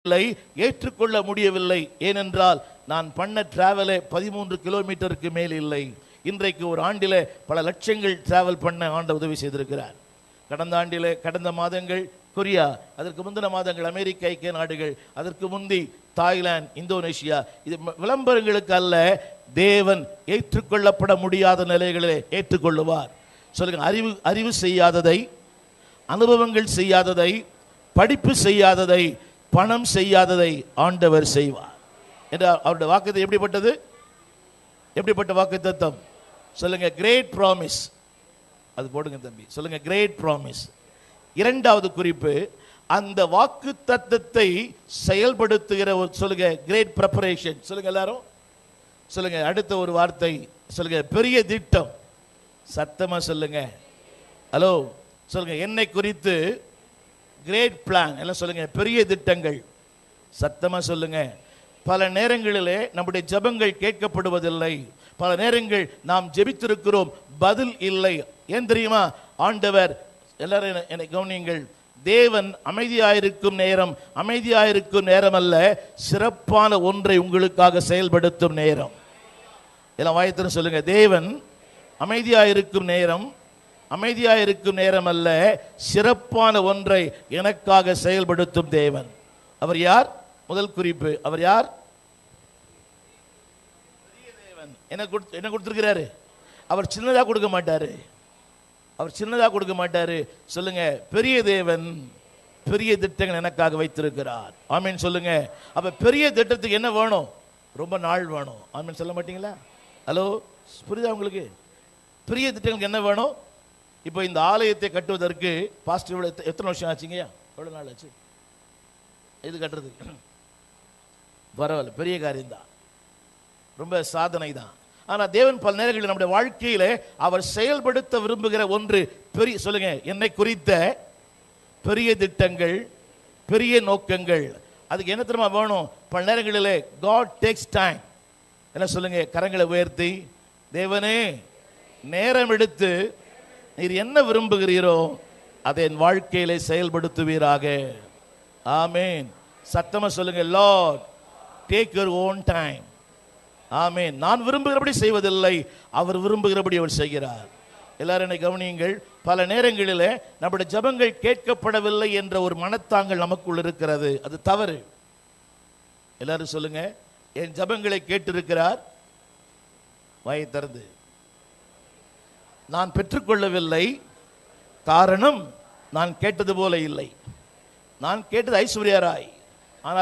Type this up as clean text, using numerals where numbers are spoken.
ஏற்றுக்கொள்ள முடியவில்லை. ஏனென்றால் நான் பண்ண டிராவலே 13 கிலோமீட்டருக்கு மேல் இல்லை. இன்றைக்கு ஒரு ஆண்டிலே பல லட்சங்கள் டிராவல் பண்ண ஆண்டவர் உதவி செய்திருக்கிறார். கடந்த ஆண்டிலே, கடந்த மாதங்கள் கொரியா, அதற்கு முந்தின மாதங்கள் அமெரிக்க ஐக்கிய நாடுகள், அதற்கு முந்தி தாய்லாந்து, இந்தோனேஷியா. இது விளம்பரங்களுக்கு அல்ல, தேவன் ஏற்றுக்கொள்ளப்பட முடியாத நிலைகளிலே ஏற்றுக்கொள்ளுவார். சொல்லுங்க, அறிவு செய்யாததை, அனுபவங்கள் செய்யாததை, படிப்பு செய்யாததை, பணம் செய்யாததை ஆண்டவர் செய்வார் என்ற அவருடைய வாக்குத்தத்தம் எப்படிப்பட்டது? எப்படிப்பட்ட வாக்குத்தத்தம்? சொல்லுங்க, கிரேட் ப்ராமிஸ். அது போடுங்க தம்பி, சொல்லுங்க, கிரேட் ப்ராமிஸ். இரண்டாவது குறிப்பு, அந்த வாக்குத்தத்தத்தை செயல்படுத்துகிற ஒரு, சொல்லுங்க, கிரேட் ப்ரிப்பரேஷன். சொல்லுங்க எல்லாரும், சொல்லுங்க. அடுத்த ஒரு வார்த்தை சொல்லுங்க, பெரிய திட்டம். சத்தமா சொல்லுங்க, ஹலோ சொல்லுங்க. என்னை குறித்து கிரேட் பிளான். எல்லாம் சொல்லுங்க, பெரிய திட்டங்கள். சத்தமா சொல்லுங்க. பல நேரங்களிலே நம்முடைய ஜெபங்கள் கேட்கப்படுவதில்லை. பல நேரங்கள் நாம் ஜெபித்திருக்கிறோம், பதில் இல்லை. ஏன் தெரியுமா? ஆண்டவர், எல்லாரும் என்னை கவனியுங்கள், தேவன் அமைதியாயிருக்கும் நேரம் அமைதியாயிருக்கும் நேரம் அல்ல, சிறப்பான ஒன்றை உங்களுக்காக செயல்படுத்தும் நேரம். எல்லாம் வாயத்திலும் சொல்லுங்க, தேவன் அமைதியாயிருக்கும் நேரம் அமைதியாயிருக்கும் நேரம் அல்ல, சிறப்பான ஒன்றை எனக்காக செயல்படுத்தும் தேவன். அவர் யார்? முதல் குறிப்பு, அவர் யார்? பெரிய தேவன். என்ன கொடுத்திருக்கிறாரு? அவர் சின்னதா கொடுக்க மாட்டாரு. அவர் சின்னதா கொடுக்க மாட்டாரு. சொல்லுங்க, பெரிய தேவன் பெரிய திட்டங்கள் எனக்காக வைத்திருக்கிறார். ஆமீன் சொல்லுங்க. அப்ப பெரிய திட்டத்துக்கு என்ன வேணும்? ரொம்ப நாள் வேணும். ஆமீன் சொல்ல மாட்டீங்களா? ஹலோ, புரியுதா உங்களுக்கு? பெரிய திட்டங்களுக்கு என்ன வேணும்? இப்போ இந்த ஆலயத்தை கட்டுவதற்கு பாஸ்டர் எத்தனை வருஷம் ஆச்சுங்கய்யா? எவ்வளோ நாள் ஆச்சு இது கட்டுறதுக்கு? பரவாயில்ல, பெரிய காரியம் தான், ரொம்ப சாதனை தான். ஆனால் தேவன் பல நேரங்களில் நம்முடைய வாழ்க்கையில அவர் செயல்படுத்த விரும்புகிற ஒன்று பெரிய, சொல்லுங்க, என்னை குறித்த பெரிய திட்டங்கள், பெரிய நோக்கங்கள். அதுக்கு என்ன தெரியுமா வேணும்? பல நேரங்களில் காட் டேக்ஸ் டைம். என்ன சொல்லுங்க, கரங்களை உயர்த்தி, தேவனே நேரம் எடுத்து நீர் என்ன விரும்புகிறீரோ அதை என் வாழ்க்கையிலே செயல்படுத்துவீராக. ஆமீன். சத்தமா சொல்லுங்க, Lord take your own time. ஆமீன். நான் விரும்புகிறபடி செய்வதில்லை, அவர் விரும்புகிறபடி அவர் செய்கிறார். எல்லாரும் என்னை கவனியுங்கள். பல நேரங்களில் நம்முடைய ஜெபங்கள் கேட்கப்படவில்லை என்ற ஒரு மனத்தாங்கள் நமக்குள் இருக்கிறது. அது தவறு. எல்லாரும் சொல்லுங்க, என் ஜெபங்களை கேட்டிருக்கிறார். வாயை திறந்து. நான் பெற்றுக்கொள்ளவில்லை, காரணம் நான் கேட்டது போல இல்லை. நான் கேட்டது ஐஸ்வர்யா ராய்,